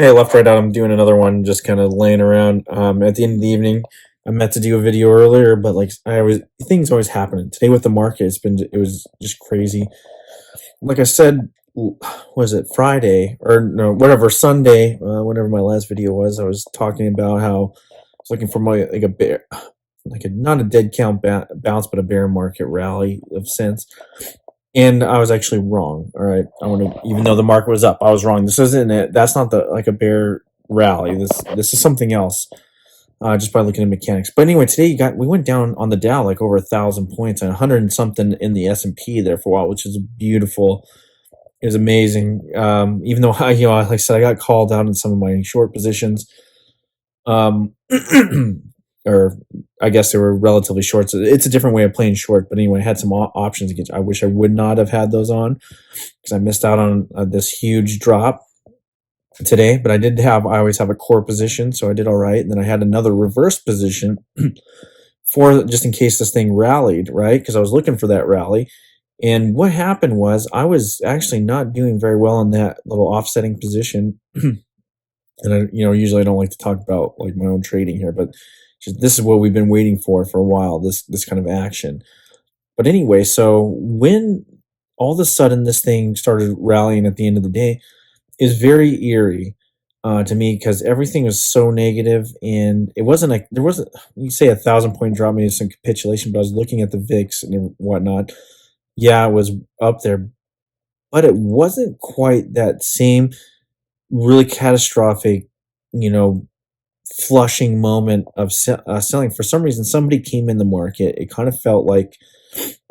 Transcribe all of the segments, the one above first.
Hey, left, right out. I'm doing another one, just kind of laying around. At the end of the evening, I meant to do a video earlier, but like I always, things always happen. Today with the market, it was just crazy. Like I said, was it Friday or no, whatever, Sunday, whatever my last video was, I was talking about how I was looking for like a bear, like a not a dead count bounce, but a bear market rally of sense. And I was actually wrong. All right, I want to, even though the market was up, I was wrong. This isn't it. That's not the like a bear rally. This is something else. Just by looking at mechanics. But anyway, today we went down on the Dow like over 1,000 points and 100 and something in the S&P there for a while, which is beautiful. It was amazing. Even though like I said, I got called out in some of my short positions. Um, or I guess they were relatively short. So it's a different way of playing short. But anyway, I had some options against. I wish I would not have had those on because I missed out on this huge drop today. But I always have a core position, so I did all right. And then I had another reverse position for just in case this thing rallied, right? Because I was looking for that rally. And what happened was I was actually not doing very well in that little offsetting position. And usually I don't like to talk about like my own trading here, but this is what we've been waiting for a while. This kind of action. But anyway, so when all of a sudden this thing started rallying at the end of the day, is very eerie to me because everything was so negative, and it wasn't like there wasn't. You say 1,000 point drop, maybe some capitulation, but I was looking at the VIX and whatnot. Yeah, it was up there, but it wasn't quite that same really catastrophic, you know, flushing moment of selling. For some reason, somebody came in the market. It kind of felt like,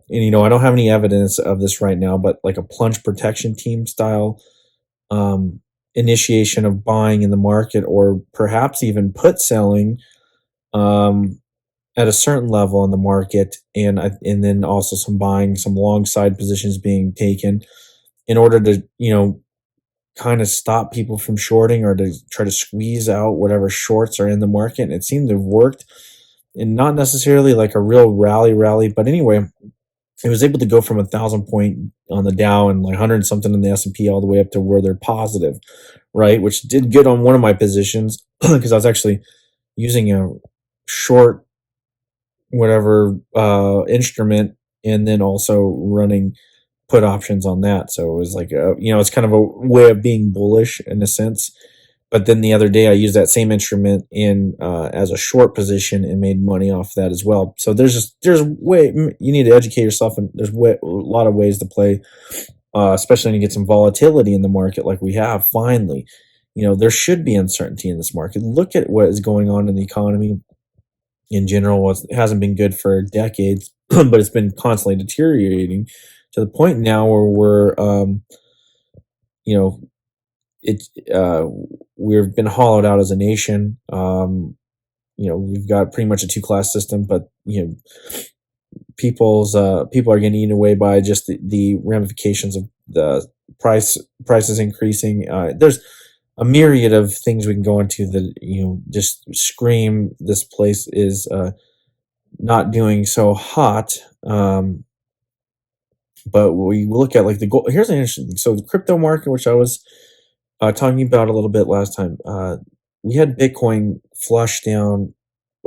and I don't have any evidence of this right now, but like a plunge protection team style initiation of buying in the market, or perhaps even put selling at a certain level in the market, and then also some buying, some long side positions being taken in order to kind of stop people from shorting or to try to squeeze out whatever shorts are in the market. And it seemed to have worked, and not necessarily like a real rally, but anyway, it was able to go from 1,000 point on the Dow and like 100 something in the S&P all the way up to where they're positive, right? Which did good on one of my positions because I was actually using a short whatever instrument and then also running put options on that. So it was like it's kind of a way of being bullish in a sense. But then the other day, I used that same instrument in as a short position and made money off that as well. So there's way you need to educate yourself, and there's a lot of ways to play, especially when you get some volatility in the market like we have. Finally, there should be uncertainty in this market. Look at what is going on in the economy in general. It hasn't been good for decades, but it's been constantly deteriorating to the point now where you know, it's we've been hollowed out as a nation. We've got pretty much a two-class system, but people are getting eaten away by just the ramifications of the prices increasing. There's a myriad of things we can go into that just scream this place is not doing so hot. But we look at like the gold. Here's an interesting thing. So the crypto market, which I was talking about a little bit last time, we had Bitcoin flush down,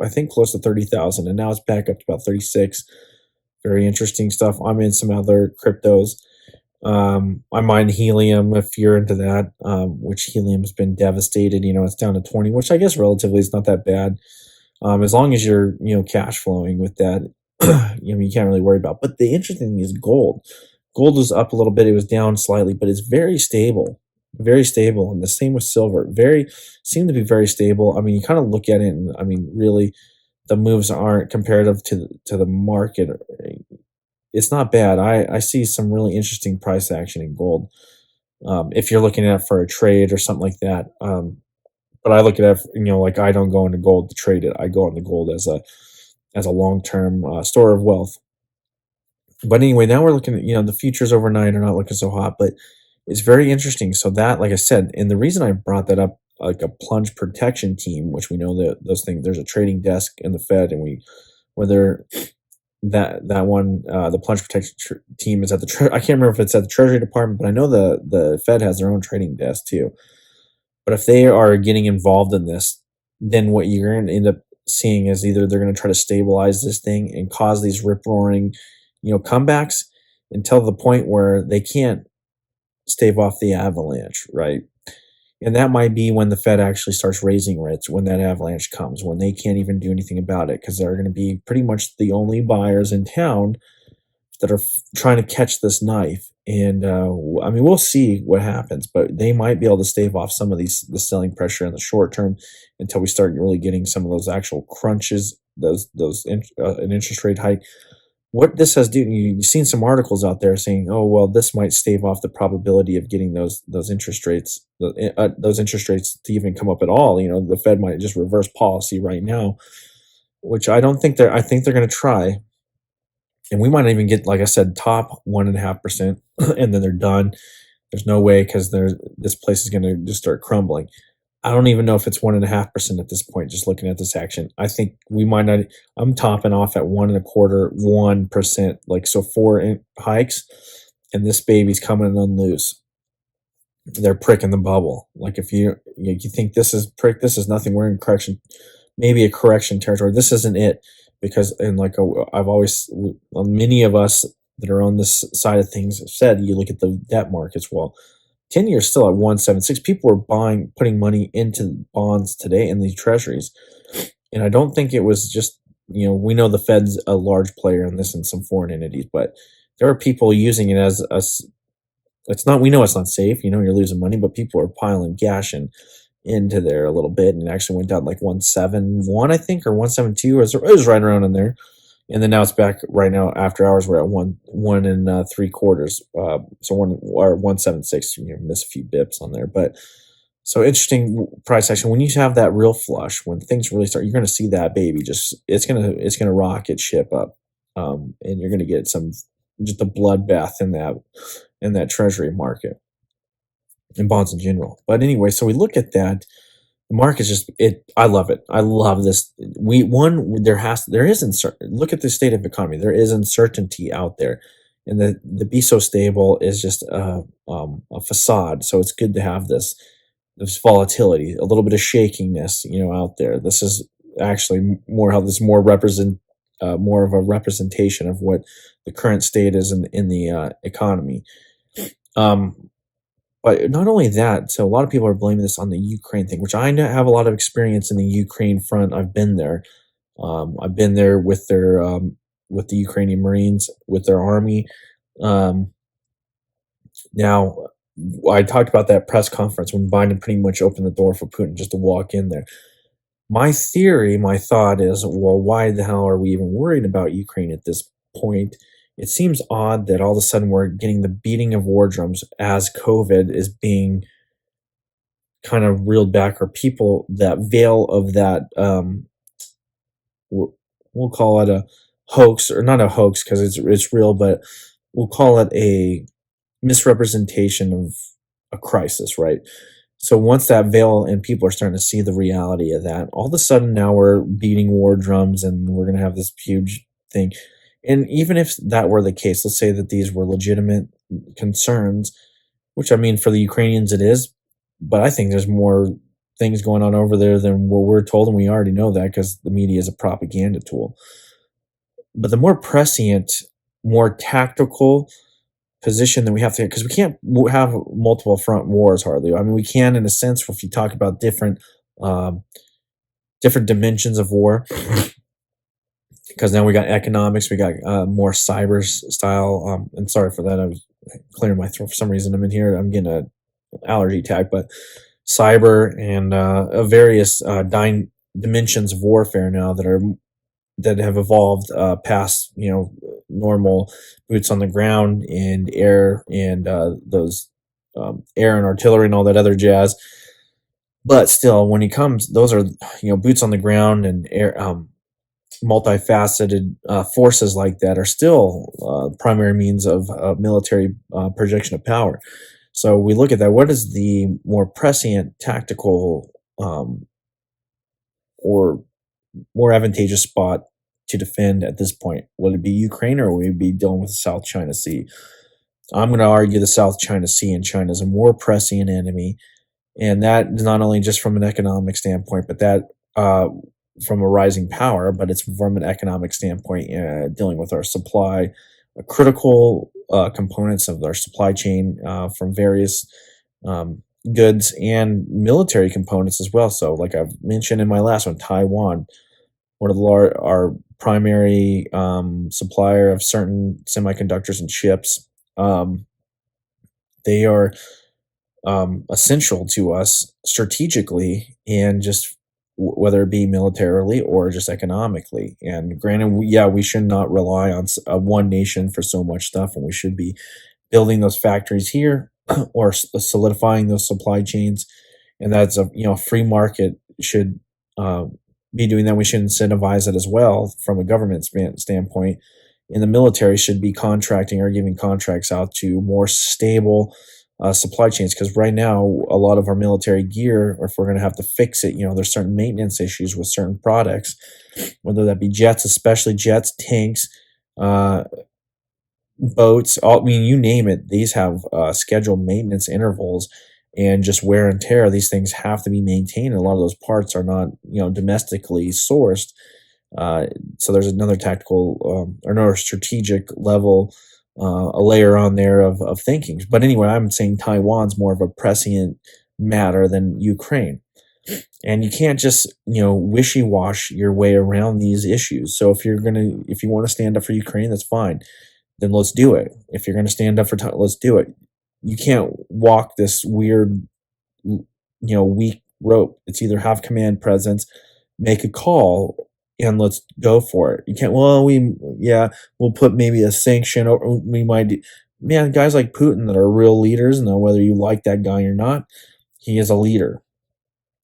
I think close to 30,000, and now it's back up to about 36. Very interesting stuff. I'm in some other cryptos. I mine helium if you're into that, which helium has been devastated. It's down to 20, which I guess relatively is not that bad. As long as you're cash flowing with that, you can't really worry about. But the interesting thing is gold. Gold was up a little bit. It was down slightly, but it's very stable, very stable. And the same with silver. Seem to be very stable. I mean, you kind of look at it, and I mean, really, the moves aren't comparative to the market. It's not bad. I see some really interesting price action in gold. If you're looking at it for a trade or something like that. But I look at it, like I don't go into gold to trade it. I go into gold as a long-term store of wealth. But anyway, now we're looking at, the futures overnight are not looking so hot, but it's very interesting. So that, like I said, and the reason I brought that up, like a plunge protection team, which we know that those things, there's a trading desk in the Fed, and whether that one, the plunge protection team is at I can't remember if it's at the Treasury Department, but I know the Fed has their own trading desk too. But if they are getting involved in this, then what you're going to end up seeing is either they're going to try to stabilize this thing and cause these rip roaring, comebacks until the point where they can't stave off the avalanche, right? And that might be when the Fed actually starts raising rates, when that avalanche comes, when they can't even do anything about it, because they're going to be pretty much the only buyers in town that are trying to catch this knife. And I mean, we'll see what happens, but they might be able to stave off some of the selling pressure in the short term until we start really getting some of those actual crunches, an interest rate hike. What this has done, you've seen some articles out there saying, "Oh, well, this might stave off the probability of getting those interest rates, those interest rates to even come up at all." The Fed might just reverse policy right now, which I don't think they're. I think they're going to try, and we might even get, like I said, top 1.5%, and then they're done. There's no way, because this place is going to just start crumbling. I don't even know if it's 1.5% at this point. Just looking at this action, I think we might not. I'm topping off at 1.25%, like so, hikes, and this baby's coming unloose. They're pricking the bubble. Like if you think this is this is nothing. We're in correction, maybe a correction territory. This isn't it, because and like I've always, many of us that are on this side of things have said, you look at the debt markets. Well, 10 years still at 176. People are putting money into bonds today in these treasuries. And I don't think it was just, we know the Fed's a large player in this and some foreign entities, but there are people using it as it's not, we know it's not safe, you're losing money, but people are piling cash into there a little bit, and it actually went down like 171, I think, or 172. It was right around in there. And then now it's back right now after hours. We're at one and three quarters. So 176. Miss a few bips on there, but so interesting price action. When you have that real flush, when things really start, you're going to see that baby it's gonna rocket ship up, and you're going to get just a bloodbath in that treasury market and bonds in general. But anyway, so we look at that. The market's just it. I love it. I love this. There is look at the state of economy. There is uncertainty out there, and the be so stable is just a facade. So it's good to have this volatility, a little bit of shakiness, out there. This is actually more of a representation of what the current state is in the economy. Um, but not only that, so a lot of people are blaming this on the Ukraine thing, which I have a lot of experience in the Ukraine front. I've been there. I've been there with the Ukrainian Marines, with their army. Um, Now, I talked about that press conference when Biden pretty much opened the door for Putin just to walk in there. My thought is, well, why the hell are we even worried about Ukraine at this point? It seems odd that all of a sudden we're getting the beating of war drums as COVID is being kind of reeled back, or people that veil of that, we'll call it a hoax, or not a hoax because it's real, but we'll call it a misrepresentation of a crisis, right? So once that veil and people are starting to see the reality of that, all of a sudden now we're beating war drums and we're going to have this huge thing. And even if that were the case, let's say that these were legitimate concerns, which I mean, for the Ukrainians it is, but I think there's more things going on over there than what we're told, and we already know that because the media is a propaganda tool. But the more prescient, more tactical position that we have to, because we can't have multiple front wars hardly. I mean, we can in a sense if you talk about um, different dimensions of war, because now we got economics, we got more cyber style. And sorry for that, I was clearing my throat for some reason. I'm in here, I'm getting a allergy attack, but cyber and various dimensions of warfare now that have evolved past normal boots on the ground and air and those air and artillery and all that other jazz. But still, when it comes, those are boots on the ground and air, multifaceted forces like that are still primary means of military projection of power. So we look at that. What is the more prescient tactical or more advantageous spot to defend at this point? Will it be Ukraine, or will it be dealing with the South China Sea? I'm going to argue the South China Sea, and China is a more prescient enemy and that is not only just from an economic standpoint, but that uh, from a rising power, but it's from an economic standpoint, dealing with our supply, critical components of our supply chain, from various um, goods and military components as well. So, like I've mentioned in my last one, Taiwan, one of our primary supplier of certain semiconductors and chips. Um, they are essential to us strategically, and just whether it be militarily or just economically. And granted, yeah, we should not rely on one nation for so much stuff, and we should be building those factories here or solidifying those supply chains. And that's a free market should uh, be doing that. We should incentivize it as well from a government standpoint. And the military should be contracting or giving contracts out to more stable supply chains, because right now a lot of our military gear, or if we're going to have to fix it, there's certain maintenance issues with certain products, whether that be jets, especially jets, tanks, uh, boats, I mean, you name it. These have scheduled maintenance intervals, and just wear and tear. These things have to be maintained. And a lot of those parts are not, domestically sourced. Uh, so there's another tactical or another strategic level, a layer on there of thinking. But anyway, I'm saying Taiwan's more of a prescient matter than Ukraine. And you can't just wishy-wash your way around these issues. So if you want to stand up for Ukraine, that's fine, then let's do it. If you're going to stand up for let's do it. You can't walk this weird, weak rope. It's either have command presence, make a call, and let's go for it. You can't, well, we'll put maybe a sanction, or we might do, man, guys like Putin that are real leaders, and whether you like that guy or not, he is a leader.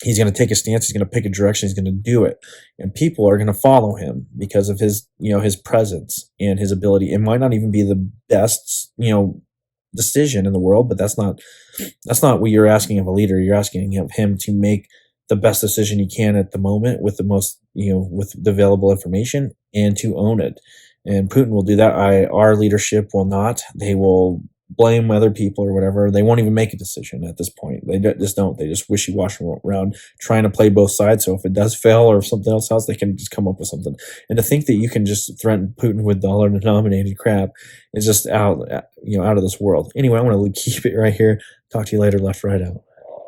He's going to take a stance. He's going to pick a direction. He's going to do it, and people are going to follow him because of his, his presence and his ability. It might not even be the best, decision in the world, but that's not what you're asking of a leader. You're asking of him to make the best decision he can at the moment with the most, with the available information, and to own it. And Putin will do that. Our leadership will not. They will blame other people or whatever. They won't even make a decision at this point. They just don't. They just wishy-washy around, trying to play both sides. So if it does fail, or if something else happens, they can just come up with something. And to think that you can just threaten Putin with dollar-denominated crap is just out of this world. Anyway, I want to keep it right here. Talk to you later. Left, right, out.